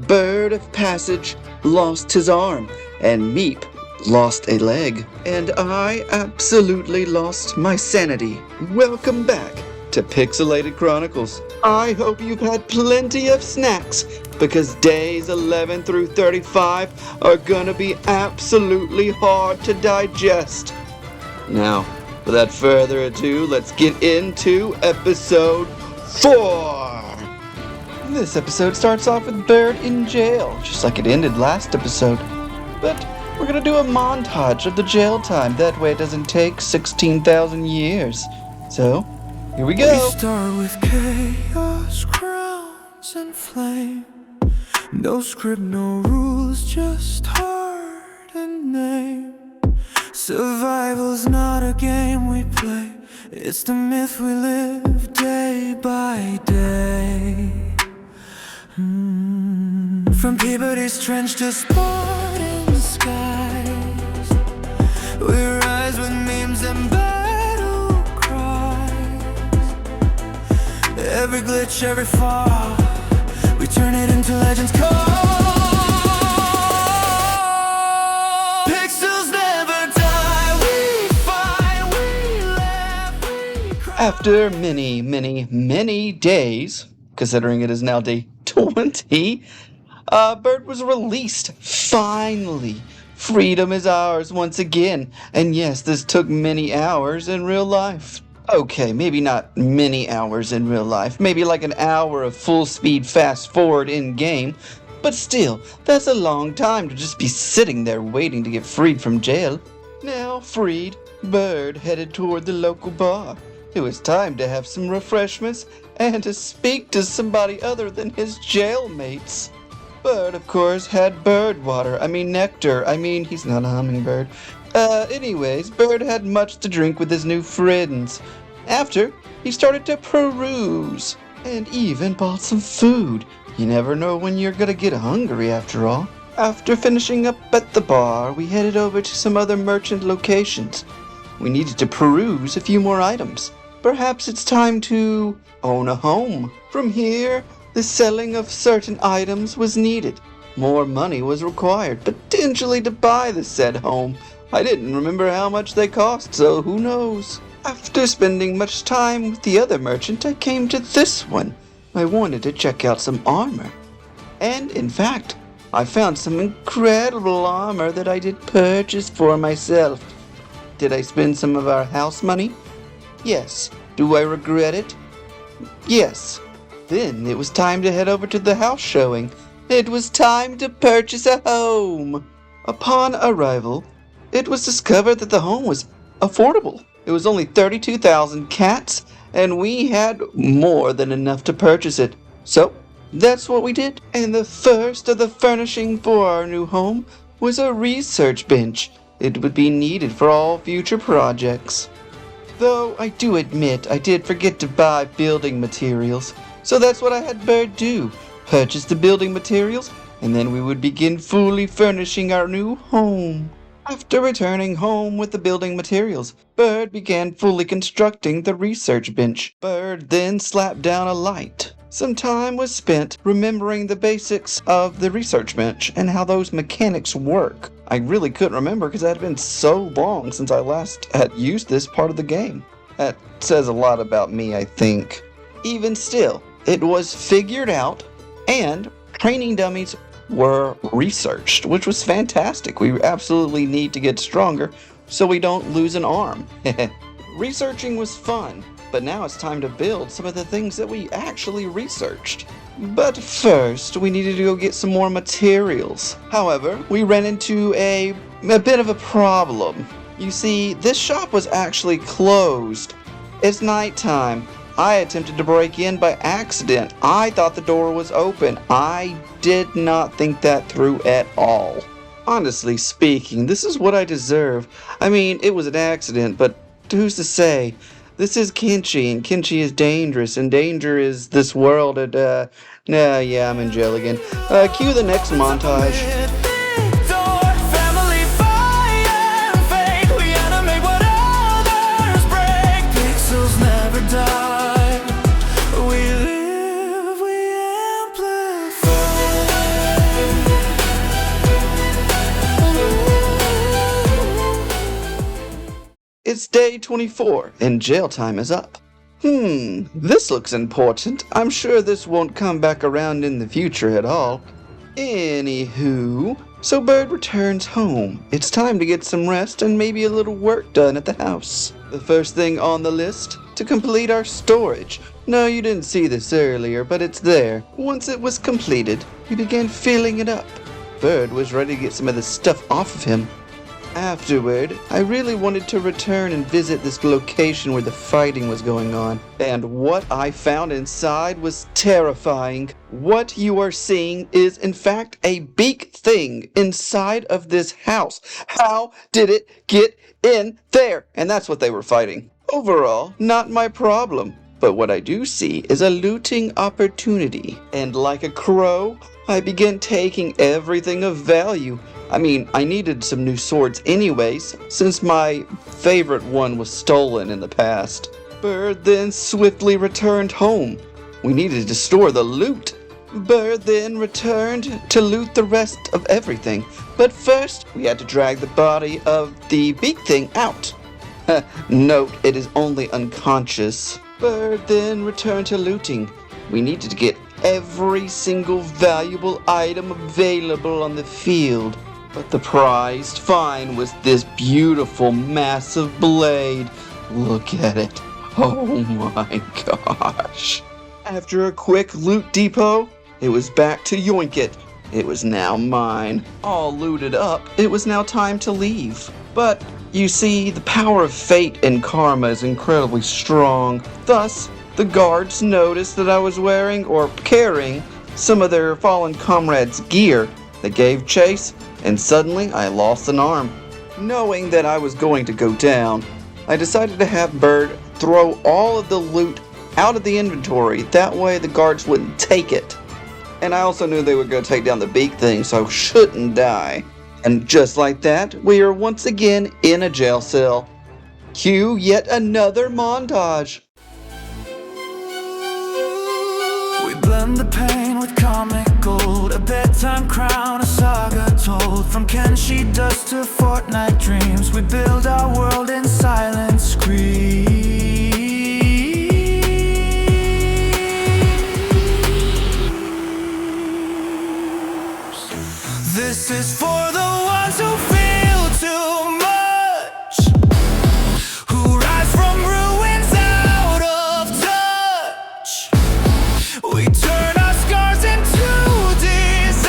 Bird of Passage lost his arm, and Meep lost a leg, and I absolutely lost my sanity. Welcome back to Pixelated Chronicles. I hope you've had plenty of snacks, because days 11 through 35 are gonna be absolutely hard to digest. Now, without further ado, let's get into episode 4. This episode starts off with Bird in jail, just like it ended last episode. But we're gonna do a montage of the jail time, that way it doesn't take 16,000 years. So, here we go! We start with chaos, crowns, and flame. No script, no rules, just heart and name. Survival's not a game we play, it's the myth we live day by day. From Peabody's trench to Spartan skies, we rise with memes and battle cries. Every glitch, every fall, we turn it into legends call. Pixels never die, we fight, we laugh, we cry. After many days, considering it is now day 20, Bird was released. Finally, freedom is ours once again. And yes, this took many hours in real life. Okay, maybe not many hours in real life. Maybe like an hour of full speed fast forward in game. But still, that's a long time to just be sitting there waiting to get freed from jail. Now freed, Bird headed toward the local bar. It was time to have some refreshments and to speak to somebody other than his jailmates. Bird, of course, had bird water. Nectar. He's not a hummingbird. Anyways, Bird had much to drink with his new friends. After, he started to peruse, and even bought some food. You never know when you're gonna get hungry after all. After finishing up at the bar, we headed over to some other merchant locations. We needed to peruse a few more items. Perhaps it's time to own a home. From here, the selling of certain items was needed. More money was required, potentially to buy the said home. I didn't remember how much they cost, so who knows. After spending much time with the other merchant, I came to this one. I wanted to check out some armor. And in fact, I found some incredible armor that I did purchase for myself. Did I spend some of our house money? Yes. Do I regret it? Yes. Then it was time to head over to the house showing. It was time to purchase a home. Upon arrival, it was discovered that the home was affordable. It was only 32,000 cats, and we had more than enough to purchase it. So, that's what we did. And the first of the furnishing for our new home was a research bench. It would be needed for all future projects. Though I do admit I did forget to buy building materials. So that's what I had Bird do. Purchase the building materials, and then we would begin fully furnishing our new home. After returning home with the building materials, Bird began fully constructing the research bench. Bird then slapped down a light. Some time was spent remembering the basics of the research bench and how those mechanics work. I really couldn't remember because it had been so long since I last had used this part of the game. That says a lot about me, I think. Even still, it was figured out, and training dummies were researched, which was fantastic. We absolutely need to get stronger so we don't lose an arm. Researching was fun, but now it's time to build some of the things that we actually researched. But first, we needed to go get some more materials. However, we ran into a bit of a problem. You see, this shop was actually closed. It's nighttime. I attempted to break in by accident. I thought the door was open. I did not think that through at all. Honestly speaking, this is what I deserve. It was an accident, but who's to say? This is Kenshi, and Kenshi is dangerous, and danger is this world, and, yeah, I'm in jail again. Cue the next montage. It's day 24, and jail time is up. This looks important. I'm sure this won't come back around in the future at all. Anywho, so Bird returns home. It's time to get some rest and maybe a little work done at the house. The first thing on the list, to complete our storage. No, you didn't see this earlier, but it's there. Once it was completed, we began filling it up. Bird was ready to get some of the stuff off of him. Afterward, I really wanted to return and visit this location where the fighting was going on. And what I found inside was terrifying. What you are seeing is in fact a Beak Thing inside of this house. How did it get in there? And that's what they were fighting. Overall, not my problem. But what I do see is a looting opportunity. And like a crow, I began taking everything of value. I mean, I needed some new swords anyways, since my favorite one was stolen in the past. Bird then swiftly returned home. We needed to store the loot. Bird then returned to loot the rest of everything. But first, we had to drag the body of the Beak Thing out. Note, it is only unconscious. Bird then returned to looting. We needed to get every single valuable item available on the field. But the prized find was this beautiful, massive blade. Look at it. Oh my gosh. After a quick loot depot, it was back to yoink it. It was now mine. All looted up, it was now time to leave. But you see, the power of fate and karma is incredibly strong. Thus, the guards noticed that I was wearing or carrying some of their fallen comrades' gear. They gave chase, and suddenly I lost an arm. Knowing that I was going to go down, I decided to have Bird throw all of the loot out of the inventory. That way the guards wouldn't take it. And I also knew they would go take down the Beak Thing, so I shouldn't die. And just like that, we are once again in a jail cell. Cue yet another montage. We blend the pain with comic gold, a bedtime crown, a saga told. From Kenshi dust to Fortnite dreams, we build our world in silent screams. This is for the ones who feel too much, who rise from ruins out of touch. We turn our scars into design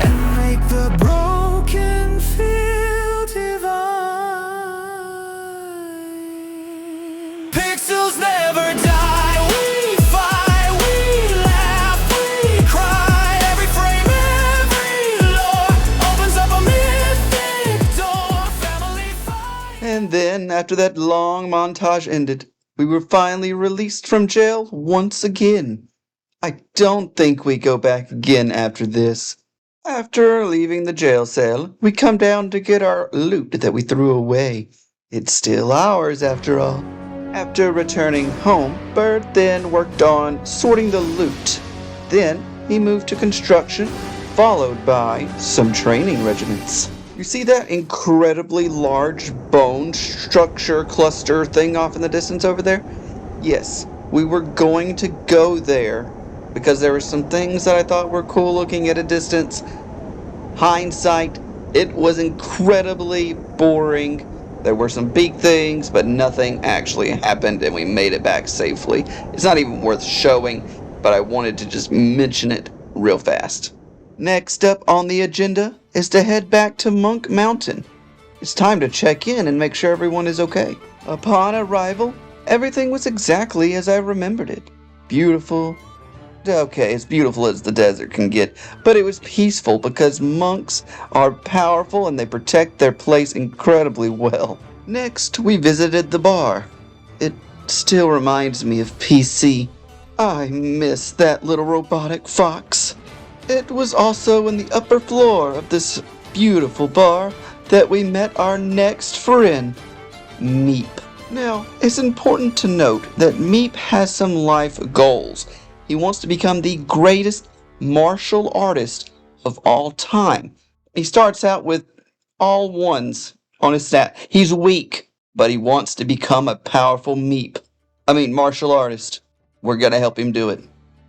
and make the broken feel divine. Pixels never die. We fight, we laugh, we cry. Every frame, every lore opens up a mythic door. Family fight. And then, after that long montage ended, we were finally released from jail once again. I don't think we go back again after this. After leaving the jail cell, we come down to get our loot that we threw away. It's still ours after all. After returning home, Bird then worked on sorting the loot. Then he moved to construction, followed by some training regiments. You see that incredibly large bone structure cluster thing off in the distance over there? Yes, we were going to go there because there were some things that I thought were cool looking at a distance. Hindsight, it was incredibly boring. There were some big things, but nothing actually happened and we made it back safely. It's not even worth showing, but I wanted to just mention it real fast. Next up on the agenda is to head back to Monk Mountain. It's time to check in and make sure everyone is okay. Upon arrival, everything was exactly as I remembered it. Beautiful. Okay, as beautiful as the desert can get, but it was peaceful because monks are powerful and they protect their place incredibly well. Next, we visited the bar. It still reminds me of PC. I miss that little robotic fox. It was also in the upper floor of this beautiful bar that we met our next friend, Meep. Now, it's important to note that Meep has some life goals. He wants to become the greatest martial artist of all time. He starts out with all ones on his stat. He's weak, but he wants to become a powerful martial artist. We're gonna help him do it.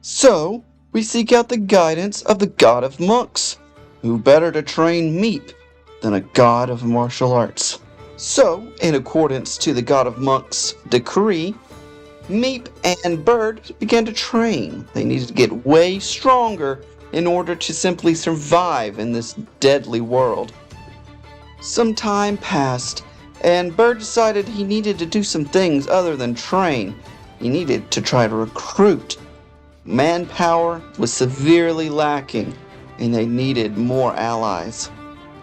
So, we seek out the guidance of the god of monks. Who better to train Meep than a god of martial arts? So, in accordance to the god of monks' decree, Meep and Bird began to train. They needed to get way stronger in order to simply survive in this deadly world. Some time passed, and Bird decided he needed to do some things other than train. He needed to try to recruit. Manpower was severely lacking, and they needed more allies.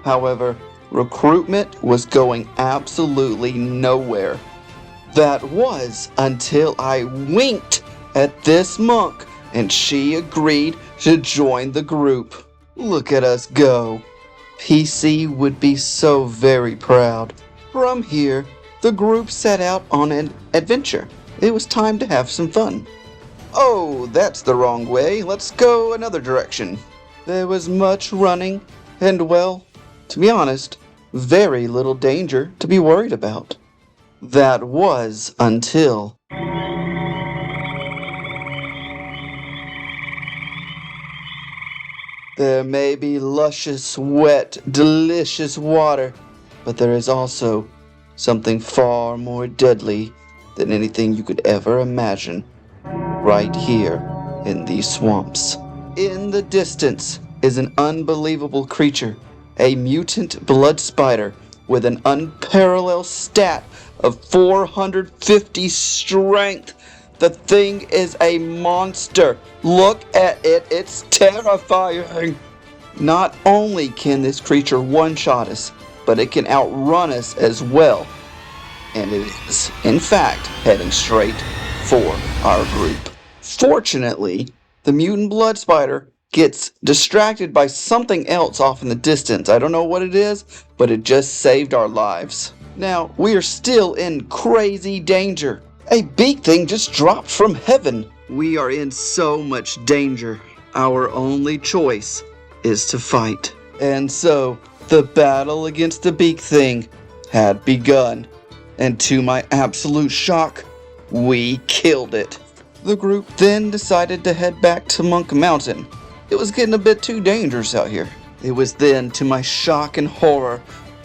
However, recruitment was going absolutely nowhere. That was until I winked at this monk and she agreed to join the group. Look at us go. PC would be so very proud. From here, the group set out on an adventure. It was time to have some fun. Oh, that's the wrong way. Let's go another direction. There was much running and, well, to be honest, very little danger to be worried about. That was until... There may be luscious, wet, delicious water, but there is also something far more deadly than anything you could ever imagine right here in these swamps. In the distance is an unbelievable creature, a mutant blood spider with an unparalleled stat of 450 strength. The thing is a monster. Look at it, it's terrifying. Not only can this creature one-shot us, but it can outrun us as well. And it is, in fact, heading straight for our group. Fortunately, the mutant blood spider gets distracted by something else off in the distance. I don't know what it is, but it just saved our lives. Now, we are still in crazy danger. A Beak Thing just dropped from heaven. We are in so much danger. Our only choice is to fight. And so, the battle against the Beak Thing had begun. And to my absolute shock, we killed it. The group then decided to head back to Monk Mountain. It was getting a bit too dangerous out here. It was then, to my shock and horror,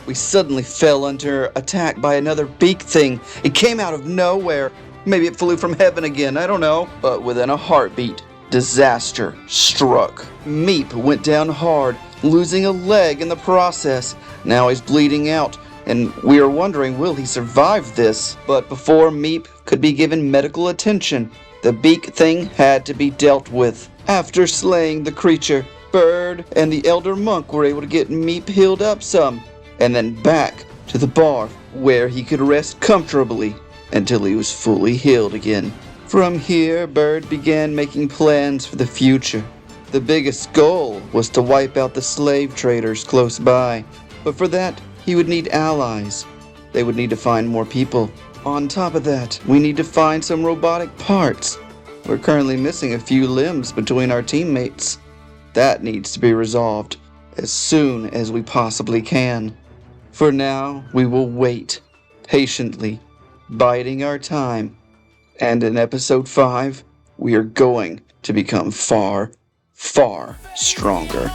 we suddenly fell under attack by another Beak Thing. It came out of nowhere. Maybe it flew from heaven again, I don't know. But within a heartbeat, disaster struck. Meep went down hard, losing a leg in the process. Now he's bleeding out, and we are wondering, will he survive this? But before Meep could be given medical attention, the Beak Thing had to be dealt with. After slaying the creature, Bird and the Elder Monk were able to get Meep healed up some, and then back to the bar where he could rest comfortably until he was fully healed again. From here, Bird began making plans for the future. The biggest goal was to wipe out the slave traders close by, but for that, he would need allies. They would need to find more people. On top of that, we need to find some robotic parts. We're currently missing a few limbs between our teammates. That needs to be resolved as soon as we possibly can. For now, we will wait patiently, biding our time. And in episode 5, we are going to become far, far stronger.